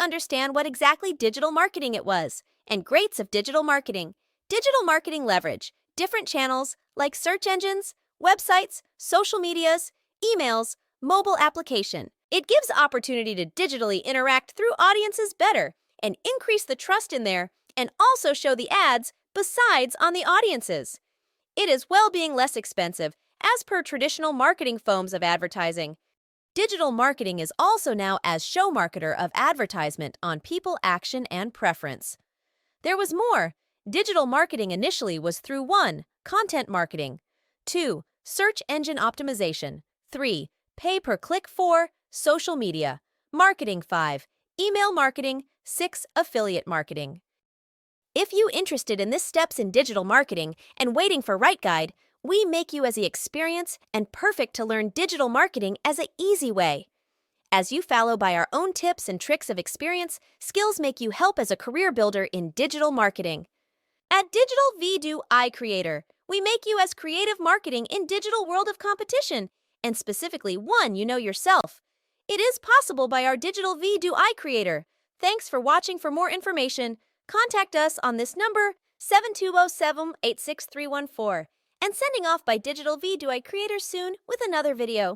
understand what exactly digital marketing it was, and greats of digital marketing. Digital marketing leverage different channels like search engines, websites, social medias, emails, mobile application. It gives opportunity to digitally interact through audiences better and increase the trust in there and also show the ads besides on the audiences. It is well being less expensive as per traditional marketing forms of advertising. Digital marketing is also now as show marketer of advertisement on people action and preference. There was more. Digital marketing initially was through 1. Content marketing, 2. Search engine optimization, 3. Pay-per-click, 4. Social media marketing, 5. Email marketing, 6. Affiliate marketing. If you interested in this steps in digital marketing and waiting for right guide, we make you as the experience and perfect to learn digital marketing as a easy way. As you follow by our own tips and tricks of experience, skills make you help as a career builder in digital marketing. At Digital V-Do I Creator, we make you as creative marketing in digital world of competition, and specifically one you know yourself. It is possible by our Digital V-Do I Creator. Thanks for watching. For more information, contact us on this number 7207-86314 and sending off by Digital V-Do I Creator soon with another video.